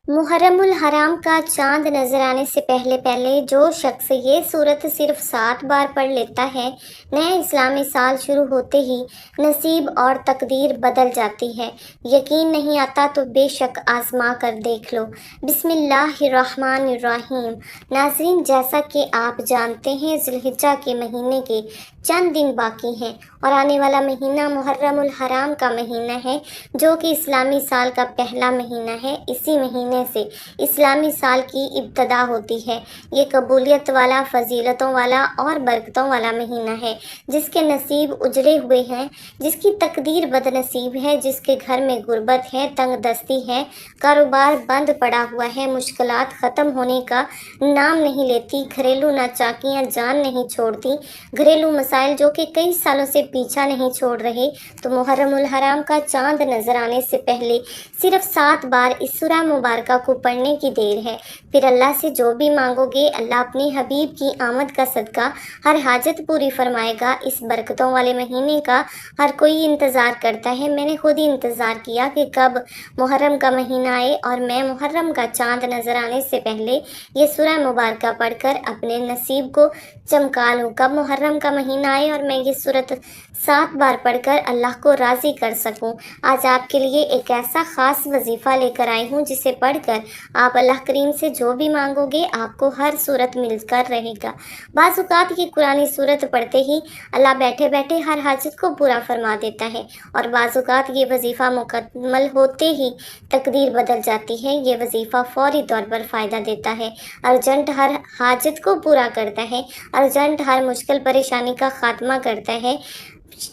محرم الحرام کا چاند نظر آنے سے پہلے پہلے جو شخص یہ صورت صرف 7 بار پڑھ لیتا ہے، نیا اسلامی سال شروع ہوتے ہی نصیب اور تقدیر بدل جاتی ہے۔ یقین نہیں آتا تو بے شک آزما کر دیکھ لو۔ بسم اللہ الرحمن الرحیم۔ ناظرین، جیسا کہ آپ جانتے ہیں، ذی الحجہ کے مہینے کے چند دن باقی ہیں اور آنے والا مہینہ محرم الحرام کا مہینہ ہے، جو کہ اسلامی سال کا پہلا مہینہ ہے۔ اسی مہینے سے اسلامی سال کی ابتدا ہوتی ہے۔ یہ قبولیت والا، فضیلتوں والا اور برکتوں والا مہینہ ہے، جس کے نصیب اجڑے ہوئے ہیں، جس کی تقدیر بد نصیب ہے، جس کے گھر میں غربت ہے، تنگ دستی ہے، کاروبار بند پڑا ہوا ہے، مشکلات ختم ہونے کا نام نہیں لیتی، گھریلو ناچاکیاں جان نہیں چھوڑتی، گھریلو مسائل جو کہ کئی سالوں سے پیچھا نہیں چھوڑ رہے۔ تو محرم الحرام کا چاند نظر آنے سے پہلے صرف 7 بار اس سورہ مبارکہ کو پڑھنے کی دیر ہے۔ پھر اللہ سے جو بھی مانگو گے، اللہ اپنے حبیب کی آمد کا صدقہ ہر حاجت پوری فرمائے گا۔ اس برکتوں والے مہینے کا ہر کوئی انتظار کرتا ہے۔ میں نے خود ہی انتظار کیا کہ کب محرم کا مہینہ آئے اور میں محرم کا چاند نظر آنے سے پہلے یہ سورہ مبارکہ پڑھ کر اپنے نصیب کو چمکا لوں، کب محرم کا مہینہ آئے اور میں یہ سورت 7 بار پڑھ کر اللہ کو راضی کر سکوں۔ آج آپ کے لیے ایک ایسا خاص وظیفہ لے کر آئی ہوں، جسے پڑھ کر آپ اللہ کریم سے جو بھی مانگو گے، آپ کو ہر صورت مل کر رہے گا۔ بعض اوقات یہ قرآن صورت پڑھتے ہی اللہ بیٹھے بیٹھے ہر حاجت کو پورا فرما دیتا ہے، اور بعض اوقات یہ وظیفہ مکمل ہوتے ہی تقدیر بدل جاتی ہے۔ یہ وظیفہ فوری طور پر فائدہ دیتا ہے، ارجنٹ ہر حاجت کو پورا کرتا ہے، ارجنٹ ہر مشکل پریشانی کا خاتمہ کرتا ہے۔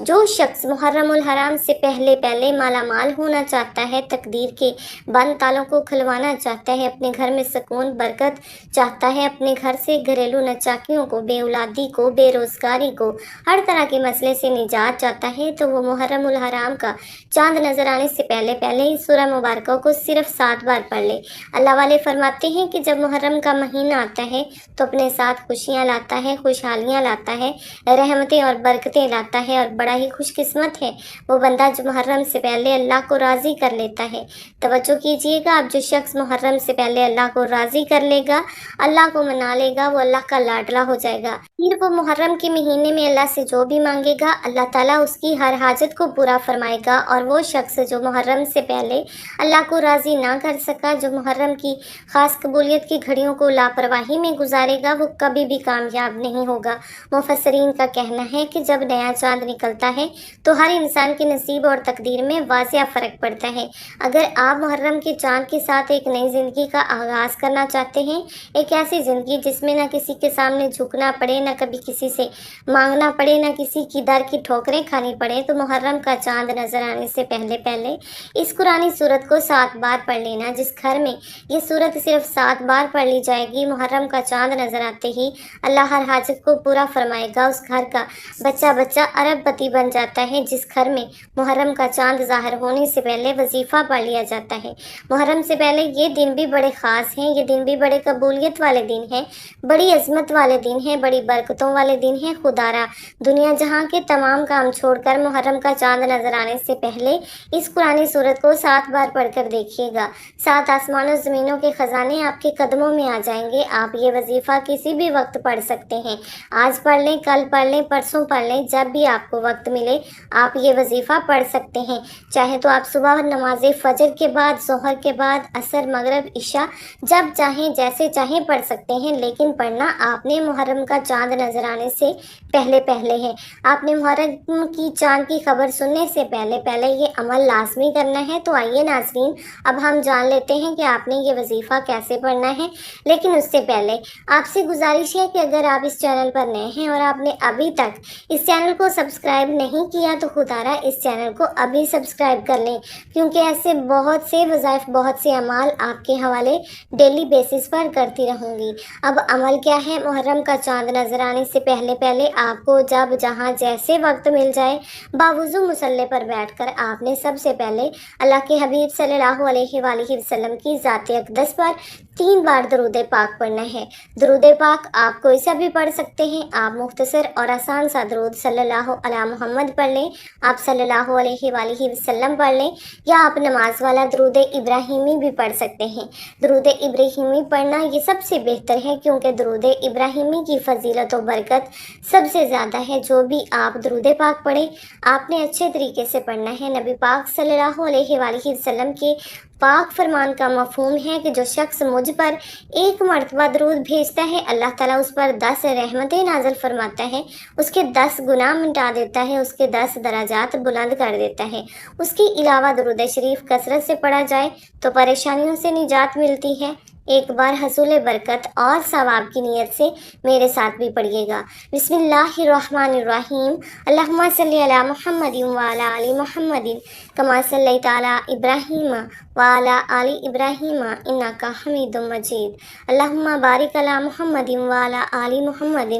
جو شخص محرم الحرام سے پہلے پہلے مالا مال ہونا چاہتا ہے، تقدیر کے بند تالوں کو کھلوانا چاہتا ہے، اپنے گھر میں سکون برکت چاہتا ہے، اپنے گھر سے گھریلو نچاکیوں کو، بے اولادی کو، بے روزگاری کو، ہر طرح کے مسئلے سے نجات چاہتا ہے، تو وہ محرم الحرام کا چاند نظر آنے سے پہلے پہلے اس سورہ مبارکہ کو صرف 7 بار پڑھ لے۔ اللہ والے فرماتے ہیں کہ جب محرم کا مہینہ آتا ہے تو اپنے ساتھ خوشیاں لاتا ہے، خوشحالیاں لاتا ہے، رحمتیں اور برکتیں لاتا ہے، اور بڑا ہی خوش قسمت ہے وہ بندہ جو محرم سے پہلے اللہ کو راضی کر لیتا ہے۔ توجہ کیجئے گا، اب جو شخص محرم سے پہلے اللہ کو راضی کر لے گا، اللہ کو منا لے گا، وہ اللہ کا لاڈلا ہو جائے گا۔ پھر وہ محرم کے مہینے میں اللہ سے جو بھی مانگے گا، اللہ تعالیٰ اس کی ہر حاجت کو پورا فرمائے گا۔ اور وہ شخص جو محرم سے پہلے اللہ کو راضی نہ کر سکا، جو محرم کی خاص قبولیت کی گھڑیوں کو لاپرواہی میں گزارے گا، وہ کبھی بھی کامیاب نہیں ہوگا۔ مفسرین کا کہنا ہے کہ جب نیا چاند نکلتا ہے تو ہر انسان کے نصیب اور تقدیر میں واضح فرق پڑتا ہے۔ اگر آپ محرم کے چاند کے ساتھ ایک نئی زندگی کا آغاز کرنا چاہتے ہیں، ایک ایسی زندگی جس میں نہ کسی کے سامنے جھکنا پڑے، نہ کبھی کسی سے مانگنا پڑے، نہ کسی کی در کی ٹھوکریں کھانی پڑے، تو محرم کا چاند نظر آنے سے پہلے پہلے اس قرآنی سورت کو 7 بار پڑھ لینا۔ جس گھر میں یہ سورت صرف 7 بار پڑھ لی جائے گی، محرم کا چاند نظر آتے ہی اللہ ہر حاجت کو پورا فرمائے گا۔ اس گھر کا بچہ بچہ ارب پتی بن جاتا ہے۔ جس گھر میں محرم کا چاند ظاہر ہونے سے پہلے وظیفہ پڑھ لیا جاتا ہے۔ محرم سے پہلے یہ دن بھی بڑے خاص ہیں، یہ دن بھی بڑے قبولیت والے دن ہیں، بڑی عظمت والے دن ہیں، بڑی برکتوں والے دن ہیں۔ خدا را دنیا جہاں کے تمام کام چھوڑ کر محرم کا چاند نظر آنے سے پہلے اس قرآنی سورت کو 7 بار پڑھ کر دیکھیے گا۔ 7 آسمان و زمینوں کے خزانے آپ کے قدموں میں آ جائیں گے۔ آپ یہ وظیفہ کسی بھی وقت پڑھ سکتے ہیں، آج پڑھ لیں، کل پڑھ لیں، پرسوں پڑھ لیں، جب بھی آپ کو وقت ملے آپ یہ وظیفہ پڑھ سکتے ہیں۔ چاہے تو آپ صبح نماز فجر کے بعد، ظہر کے بعد، عصر، مغرب، عشاء، جب چاہیں جیسے چاہیں پڑھ سکتے ہیں، لیکن پڑھنا آپ نے محرم کا چاند نظر آنے سے پہلے پہلے ہے۔ آپ نے محرم کی چاند کی خبر سننے سے پہلے پہلے یہ عمل لازمی کرنا ہے۔ تو آئیے ناظرین، اب ہم جان لیتے ہیں کہ آپ نے یہ وظیفہ کیسے پڑھنا ہے، لیکن اس سے پہلے آپ سے گزارش ہے کہ اگر آپ اس چینل پر نئے ہیں اور آپ نے ابھی تک اس چینل کو سبسکرائب نہیں کیا تو خدا را اس چینل کو ابھی سبسکرائب کر لیں، کیونکہ ایسے بہت سے وظائف، بہت سے اعمال آپ کے حوالے ڈیلی بیسس پر کرتی رہوں گی۔ اب عمل کیا ہے؟ محرم کا چاند نظر آنے سے پہلے پہلے آپ کو جب جہاں جیسے وقت مل جائے، باوضو مصلی پر بیٹھ کر آپ نے سب سے پہلے اللہ کے حبیب صلی اللہ علیہ وآلہ وسلم کی ذات اقدس پر 3 بار درود پاک پڑھنا ہے۔ درود پاک آپ کوئی سا بھی پڑھ سکتے ہیں۔ آپ مختصر اور آسان سا درود صلی اللہ علی محمد پڑھ لیں، آپ صلی اللہ علیہ وآلہ وسلم پڑھ لیں، یا آپ نماز والا درود ابراہیمی بھی پڑھ سکتے ہیں۔ درود ابراہیمی پڑھنا یہ سب سے بہتر ہے، کیونکہ درود ابراہیمی کی فضیلت و برکت سب سے زیادہ ہے۔ جو بھی آپ درود پاک پڑھیں، آپ نے اچھے طریقے سے پڑھنا ہے۔ نبی پاک صلی اللہ علیہ وآلہ وسلم کے پاک فرمان کا مفہوم ہے کہ جو شخص مجھ پر 1 مرتبہ درود بھیجتا ہے، اللہ تعالیٰ اس پر 10 رحمتیں نازل فرماتا ہے، اس کے 10 گناہ مٹا دیتا ہے، اس کے 10 درجات بلند کر دیتا ہے۔ اس کے علاوہ درود شریف کثرت سے پڑھا جائے تو پریشانیوں سے نجات ملتی ہے۔ ایک بار حصول برکت اور ثواب کی نیت سے میرے ساتھ بھی پڑھیے گا۔ بسم اللہ الرحمن الرحیم، اللہم صلی علی محمد وعلی آل محمد کما صلیت علی ابراہیم وعلی آل ابراہیم انک حمید مجید، اللہم بارک علی محمد وعلی آل محمد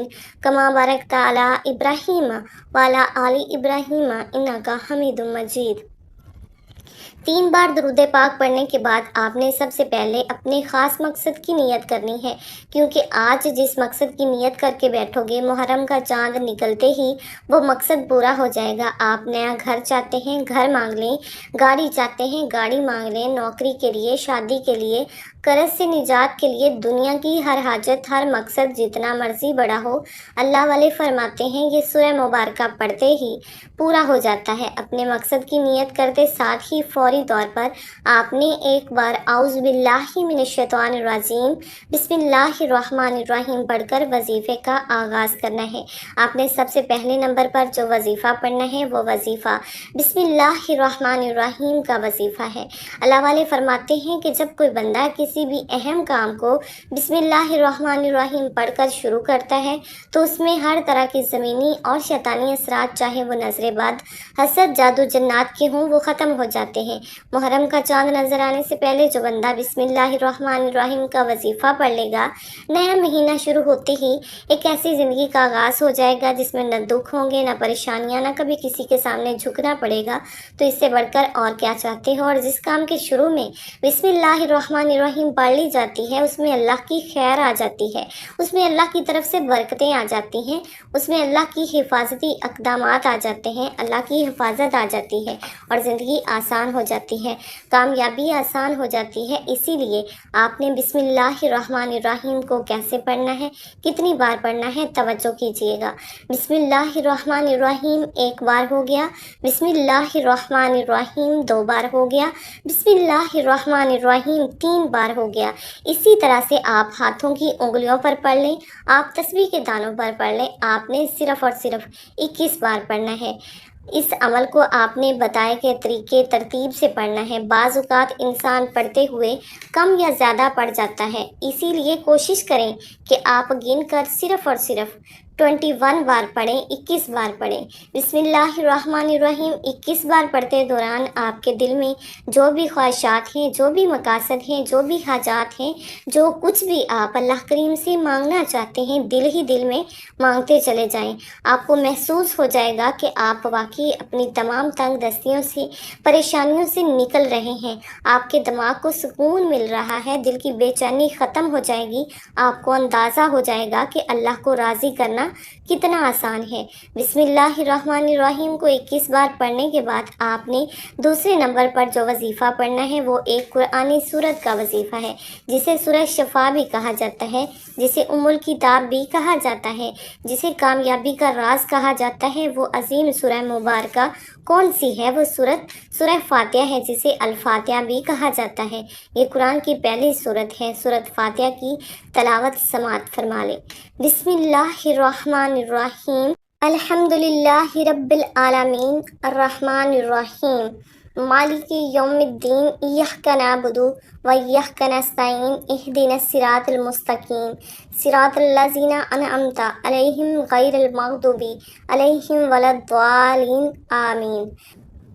کما بارکت علی ابراہیم وعلی آل ابراہیم انک حمید مجید۔ 3 بار درود پاک پڑھنے کے بعد آپ نے سب سے پہلے اپنے خاص مقصد کی نیت کرنی ہے، کیونکہ آج جس مقصد کی نیت کر کے بیٹھو گے، محرم کا چاند نکلتے ہی وہ مقصد پورا ہو جائے گا۔ آپ نیا گھر چاہتے ہیں، گھر مانگ لیں، گاڑی چاہتے ہیں، گاڑی مانگ لیں، نوکری کے لیے، شادی کے لیے، قرض سے نجات کے لیے، دنیا کی ہر حاجت، ہر مقصد جتنا مرضی بڑا ہو، اللہ والے فرماتے ہیں یہ سورہ مبارکہ پڑھتے ہی پورا ہو جاتا ہے۔ اپنے مقصد کی نیت کرتے ساتھ ہی فوری طور پر آپ نے ایک بار اعوذ باللہ من الشیطان الرجیم بسم اللہ الرحمن الرحیم پڑھ کر وظیفے کا آغاز کرنا ہے۔ آپ نے سب سے پہلے نمبر پر جو وظیفہ پڑھنا ہے وہ وظیفہ بسم اللہ الرحمن الرحیم کا وظیفہ ہے۔ اللہ والے فرماتے ہیں کہ جب کوئی بندہ کسی بھی اہم کام کو بسم اللہ الرحمن الرحیم پڑھ کر شروع کرتا ہے تو اس میں ہر طرح کی زمینی اور شیطانی اثرات، چاہے وہ نظر بد، حسد، جادو جنات کے ہوں، وہ ختم ہو جاتے ہیں۔ محرم کا چاند نظر آنے سے پہلے جو بندہ بسم اللہ الرحمن الرحیم کا وظیفہ پڑھ لے گا، نیا مہینہ شروع ہوتے ہی ایک ایسی زندگی کا آغاز ہو جائے گا جس میں نہ دکھ ہوں گے، نہ پریشانیاں، نہ کبھی کسی کے سامنے جھکنا پڑے گا۔ تو اس سے بڑھ کر اور کیا چاہتے ہو؟ اور جس کام کے شروع میں بسم اللہ الرحمن الرحیم پڑھ لی جاتی ہے، اس میں اللہ کی خیر آ جاتی ہے، اس میں اللہ کی طرف سے برکتیں آ جاتی ہیں، اس میں اللہ کی حفاظتی اقدامات آ جاتے ہیں، اللہ کی حفاظت آ جاتی ہے اور زندگی آسان ہو جاتی ہے، کامیابی آسان ہو جاتی ہے۔ اسی لیے آپ نے بسم اللہ الرحمن الرحیم کو کیسے پڑھنا ہے، کتنی بار پڑھنا ہے، توجہ کیجیے گا۔ بسم اللہ الرحمن الرحیم 1 بار ہو گیا، بسم اللہ الرحمن الرحیم 2 بار ہو گیا، بسم اللہ الرحمن الرحیم 3 بار ہو گیا۔ اسی طرح سے آپ ہاتھوں کی انگلیوں پر پڑھ لیں، آپ تسبیح کے دانوں پر پڑھ لیں۔ آپ نے صرف اور صرف 21 بار پڑھنا ہے۔ اس عمل کو آپ نے بتائے گئے طریقے ترتیب سے پڑھنا ہے۔ بعض اوقات انسان پڑھتے ہوئے کم یا زیادہ پڑھ جاتا ہے، اسی لیے کوشش کریں کہ آپ گن کر صرف اور صرف 21 بار پڑھیں، 21 بار پڑھیں۔ بسم اللہ الرحمن الرحیم 21 بار پڑھتے دوران آپ کے دل میں جو بھی خواہشات ہیں، جو بھی مقاصد ہیں، جو بھی حاجات ہیں، جو کچھ بھی آپ اللہ کریم سے مانگنا چاہتے ہیں، دل ہی دل میں مانگتے چلے جائیں۔ آپ کو محسوس ہو جائے گا کہ آپ واقعی اپنی تمام تنگ دستیوں سے، پریشانیوں سے نکل رہے ہیں، آپ کے دماغ کو سکون مل رہا ہے، دل کی بے چینی ختم ہو جائے گی۔ آپ کو اندازہ ہو جائے گا کہ اللہ کو راضی کرنا کتنا آسان ہے۔ بسم اللہ الرحمن الرحیم کو 21 بار پڑھنے کے بعد آپ نے دوسرے نمبر پر جو وظیفہ پڑھنا ہے وہ ایک قرآنی سورت کا وظیفہ ہے، جسے سورہ شفا بھی کہا جاتا ہے، جسے ام الکتاب بھی کہا جاتا ہے، جسے کامیابی کا راز کہا جاتا ہے۔ وہ عظیم سورہ مبارکہ کون سی ہے؟ وہ سورہ فاتحہ ہے، جسے الفاتحہ بھی کہا جاتا ہے۔ یہ قرآن کی پہلی سورت ہے۔ سورت فاتحہ کی تلاوت سماعت فرما لیں۔ بسم اللہ الرحمن الرحیم، الحمد للہ رب العالمین، الرحمن الرحیم، مالک یوم الدین، ایاک نعبد و ایاک نستعین، اہدنا الصراط المستقیم، صراط الذین انعمت علیہم غیر المغضوب علیہم ولا الضالین، آمین۔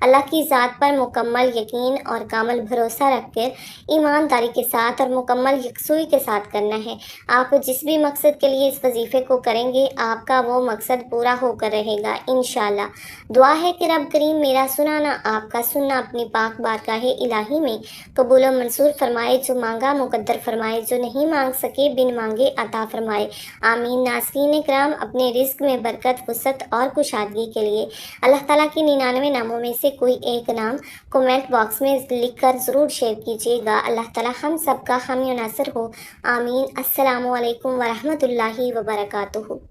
اللہ کی ذات پر مکمل یقین اور کامل بھروسہ رکھ کر ایمانداری کے ساتھ اور مکمل یکسوئی کے ساتھ کرنا ہے۔ آپ جس بھی مقصد کے لیے اس وظیفے کو کریں گے آپ کا وہ مقصد پورا ہو کر رہے گا انشاءاللہ۔ دعا ہے کہ رب کریم میرا سنانا آپ کا سننا اپنی پاک بارگاہ الہی میں قبول و منظور فرمائے، جو مانگا مقدر فرمائے، جو نہیں مانگ سکے بن مانگے عطا فرمائے، آمین۔ ناظرین کرام، اپنے رزق میں برکت، وسعت اور کشادگی کے لیے اللہ تعالیٰ کی 99 ناموں میں سے کوئی ایک نام کومنٹ باکس میں لکھ کر ضرور شیئر کیجیے گا۔ اللہ تعالیٰ ہم سب کا حامی و ناصر ہو، آمین۔ السلام علیکم ورحمۃ اللہ وبرکاتہ۔